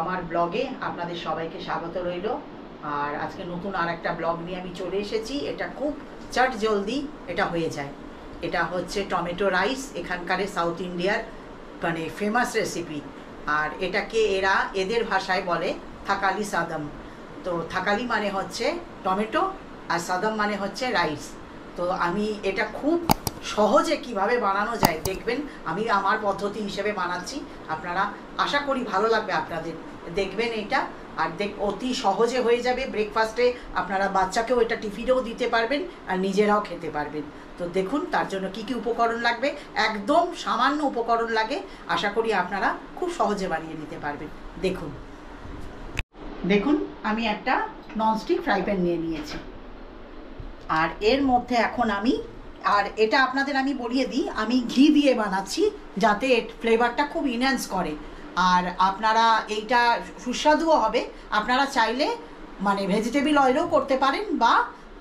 আমার ব্লগে আপনাদের সবাইকে স্বাগত রইল। আর আজকে নতুন আর একটা ব্লগ নিয়ে আমি চলে এসেছি। এটা খুব চট জলদি এটা হয়ে যায়। এটা হচ্ছে টমেটো রাইস, এখানকার সাউথ ইন্ডিয়ার মানে ফেমাস রেসিপি। আর এটাকে এরা এদের ভাষায় বলে থাকালি সাদম। তো থাকালি মানে হচ্ছে টমেটো আর সাদম মানে হচ্ছে রাইস। তো আমি এটা খুব সহজে কিভাবে বানানো যায় দেখবেন। আমি আমার পদ্ধতি হিসেবে বানাচ্ছি, আপনারা আশা করি ভালো লাগবে আপনাদের। দেখবেন এটা, আর অতি সহজে হয়ে যাবে। ব্রেকফাস্টে আপনারা বাচ্চাকেও এটা টিফিনেও দিতে পারবেন আর নিজেরাও খেতে পারবেন। তো দেখুন তার জন্য কি কি উপকরণ লাগবে। একদম সামান্য উপকরণ লাগে, আশা করি আপনারা খুব সহজে বানিয়ে নিতে পারবেন। দেখুন আমি একটা ননস্টিক ফ্রাই প্যান নিয়ে নিয়েছি। আর এর মধ্যে এখন আর এটা আপনাদের আমি বলিয়ে দিই, আমি ঘি দিয়ে বানাচ্ছি যাতে ফ্লেভারটা খুব ইনহ্যান্স করে। আর আপনারা এইটা সুস্বাদুও হবে। আপনারা চাইলে মানে ভেজিটেবল অয়েলও করতে পারেন বা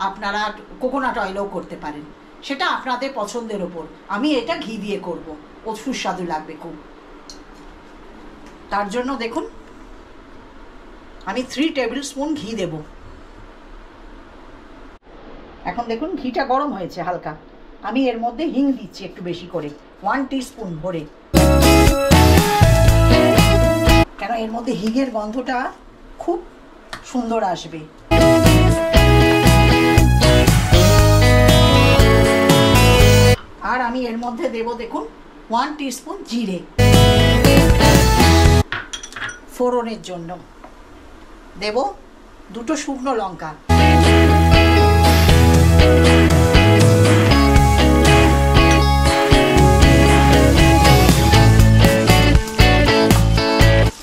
আপনারা কোকোনাট অয়েলও করতে পারেন, সেটা আপনাদের পছন্দের ওপর। আমি এটা ঘি দিয়ে করব, ও সুস্বাদু লাগবে খুব। তার জন্য দেখুন আমি 3 টেবিল স্পুন ঘি দেব। এখন দেখুন ঘিটা গরম হয়েছে হালকা। আমি এর মধ্যে হিং দিচ্ছি একটু বেশি করে, 1 টিস্পুন ভরে, কেন এর মধ্যে হিঙের গন্ধটা খুব সুন্দর আসবে। আর আমি এর মধ্যে দেব দেখুন 1 টিস্পুন জিরে ফোড়নের জন্য, দেব 2টো শুকনো লঙ্কা,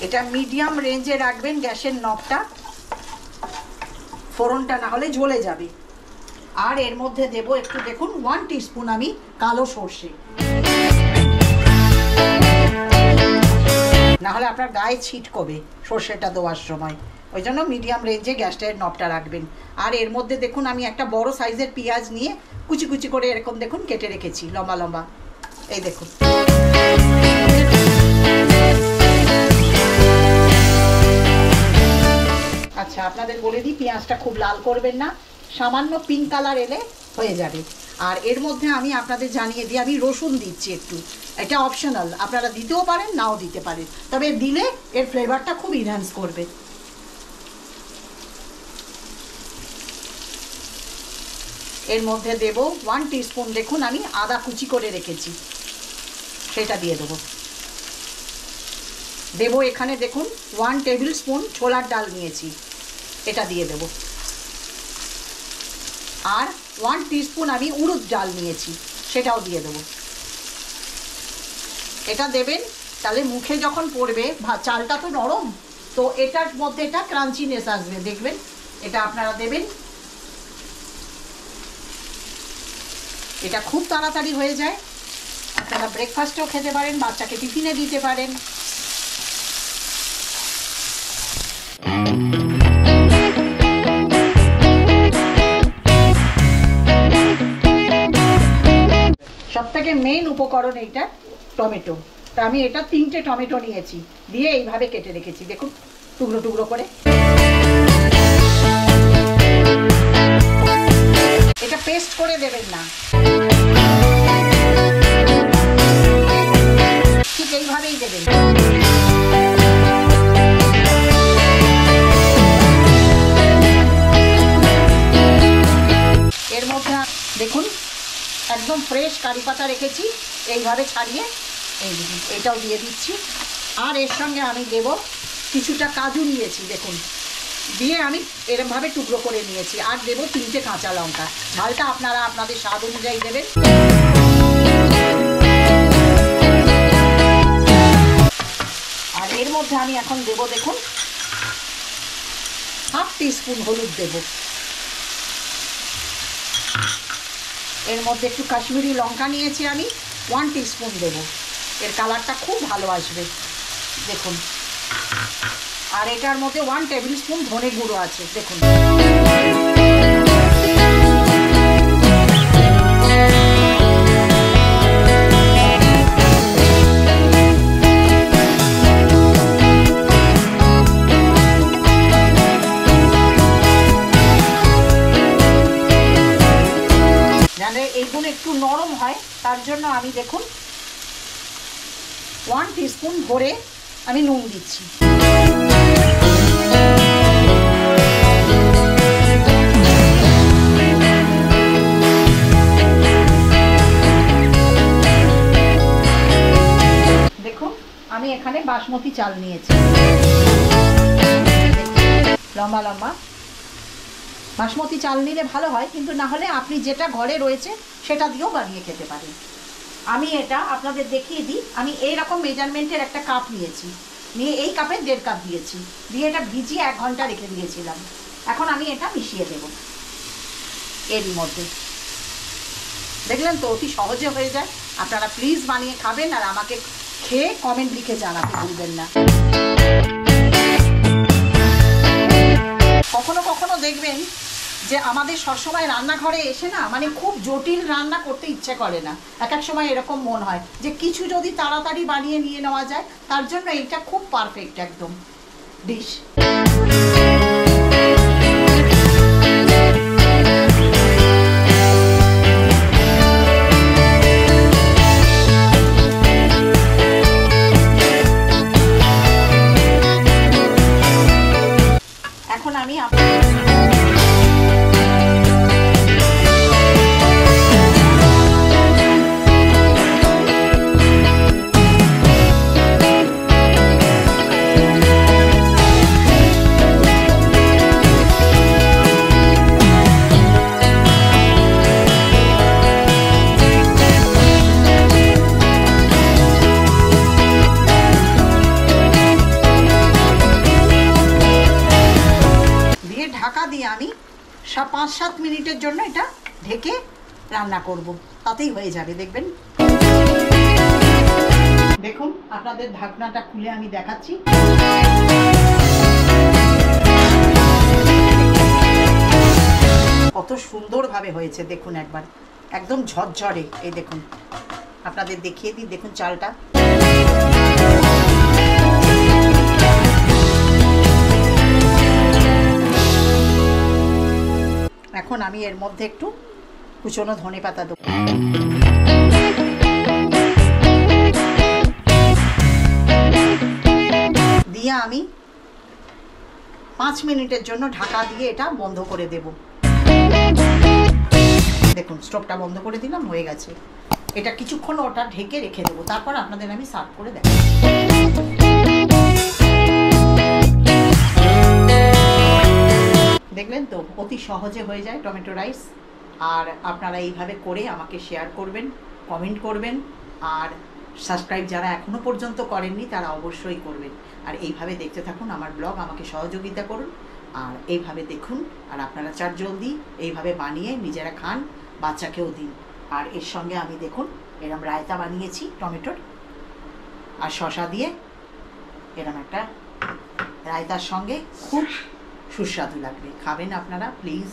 এটা মিডিয়াম রেঞ্জে রাখবেন গ্যাসের নবটা, ফোড়নটা না হলে জ্বলে যাবে। আর এর মধ্যে দেব একটু দেখুন 1 টিস্পুন আমি কালো সর্ষে, না হলে আপনার গায়ে ছিটকবে সর্ষেটা দেওয়ার সময়। ওই জন্য মিডিয়াম রেঞ্জে গ্যাসের নবটা রাখবেন। আর এর মধ্যে দেখুন আমি একটা বড় সাইজের পেঁয়াজ নিয়ে কুচি কুচি করে এরকম দেখুন কেটে রেখেছি লম্বা লম্বা, এই দেখুন। আচ্ছা আপনাদের বলে দিই, পেঁয়াজটা খুব লাল করবেন না, সামান্য পিঙ্ক কালার এলে হয়ে যাবে। আর এর মধ্যে আমি আপনাদের জানিয়ে দিই, আমি রসুন দিচ্ছি একটু। এটা অপশনাল, আপনারা দিতেও পারেন নাও দিতে পারেন, তবে দিলে এর ফ্লেভারটা খুব ইনহ্যান্স করবে। এর মধ্যে দেব 1 টিস্পুন দেখুন আমি আদা কুচি করে রেখেছি, সেটা দিয়ে দেবো। দেব এখানে দেখুন 1 টেবিল স্পুন ছোলার ডাল নিয়েছি, এটা দিয়ে দেব। আর 1 টিস্পুন আমি উড়দ ডাল নিয়েছি, সেটাও দিয়ে দেব। এটা দেবেন, তাহলে মুখে যখন পড়বে, চালটা তো নরম, তো এটার মধ্যে এটা ক্রাঞ্চিনেস আসবে দেখবেন। এটা আপনারা দেবেন, এটা খুব তাড়াতাড়ি হয়ে যায়। আপনারা ব্রেকফাস্টেও খেতে পারেন, বাচ্চাকে টিফিনে দিতে পারেন। সবথেকে মেইন উপকরণ এইটা টমেটো। তা আমি এটা 3টে টমেটো নিয়েছি, দিয়ে এইভাবে কেটে রেখেছি দেখুন টুকরো টুকরো করে। এটা পেস্ট করে দেবেন না, ঠিক এইভাবেই দেবেন। এর মধ্যে দেখুন একদম ফ্রেশ কারি পাতা রেখেছি, এইভাবে ছাড়িয়ে এই দেখুন এটাও দিয়ে দিচ্ছি। আর এর সঙ্গে আমি দেব কিছুটা কাজু নিয়েছি দেখুন, দিয়ে আমি এরকমভাবে টুকরো করে নিয়েছি। আর দেব 3টে কাঁচা লঙ্কা, ঝালটা আপনারা আপনাদের স্বাদ অনুযায়ী দেবেন। আর এর মধ্যে আমি এখন দেব দেখুন 1/2 টিস্পুন হলুদ দেব। এর মধ্যে একটু কাশ্মীরি লঙ্কা নিয়েছি আমি, 1 টিস্পুন দেব, এর কালারটা খুব ভালো আসবে দেখুন। আর এটার মধ্যে 1 টেবিল স্পুন ধনে গুঁড়ো আছে দেখুন। বেগুন একটু নরম হয় তার জন্য আমি দেখুন 1 টিস্পুন ভরে আমি নুন দিচ্ছি। দেখুন আমি এখানে বাসমতি চাল নিয়েছি, লম্বা লম্বা। বাসমতি চাল নিলে ভালো হয়, কিন্তু না হলে আপনি যেটা ঘরে রয়েছে সেটা দিয়েও বানিয়ে খেতে পারেন। আমি এটা আপনাদের দেখিয়ে দিই। আমি এইরকম মেজারমেন্টের একটা কাপ নিয়েছি, নিয়ে এই কাপে 1.5 কাপ দিয়েছি, দিয়ে এটা ভিজিয়ে 1 ঘন্টা রেখে দিয়েছিলাম। এখন আমি এটা মিশিয়ে দেব এরই মধ্যে। দেখলেন তো, অতি সহজে হয়ে যায়। আপনারা প্লিজ বানিয়ে খাবেন, আর আমাকে খেয়ে কমেন্ট লিখে জানাতে ভুলবেন না। কখনো কখনো দেখবেন যে আমাদের সবসময় রান্নাঘরে এসে না মানে খুব জটিল রান্না করতে ইচ্ছে করে না। এক এক সময় এরকম মন হয় যে কিছু যদি তাড়াতাড়ি বানিয়ে নিয়ে নেওয়া যায়, তার জন্য এইটা খুব পারফেক্ট একদম ডিশ। এখন আমি ঢাকা দিয়ে আমি 5-7 মিনিটের জন্য এটা ঢেকে রান্না করব, তাতেই হয়ে যাবে। দেখবেন, দেখুন আপনাদের ঢাকনাটা খুলে আমি দেখাচ্ছি। কত সুন্দরভাবে হয়েছে দেখুন একবার, একদম ঝরঝরে। এই দেখুন, আপনাদের দেখিয়ে দিই, দেখুন চালটা। এখন আমি এর মধ্যে একটু কুচনো ধনেপাতা দেব। দিয়ে আমি 5 মিনিটের জন্য ঢাকা দিয়ে এটা বন্ধ করে দেব। দেখুন স্টোভটা বন্ধ করে দিলাম, হয়ে গেছে। এটা কিছুক্ষণ ওটা ঢেকে রেখে দেবো, তারপর আপনাদের আমি সার্ভ করে দেখাবো। দেখলেন তো, অতি সহজে হয়ে যায় টমেটো রাইস। আর আপনারা এইভাবে করে আমাকে শেয়ার করবেন, কমেন্ট করবেন, আর সাবস্ক্রাইব যারা এখনো পর্যন্ত করেননি তারা অবশ্যই করবেন। আর এইভাবে দেখতে থাকুন আমার ব্লগ, আমাকে সহযোগিতা করুন, আর এইভাবে দেখুন। আর আপনারা চটজলদি এইভাবে বানিয়ে নিজেরা খান, বাচ্চাকেও দিন। আর এর সঙ্গে আমি দেখুন এরম রায়তা বানিয়েছি টমেটোর আর শসা দিয়ে, এরম একটা রায়তার সঙ্গে খুব সুস্বাদু লাগবে। খাবেন আপনারা প্লিজ।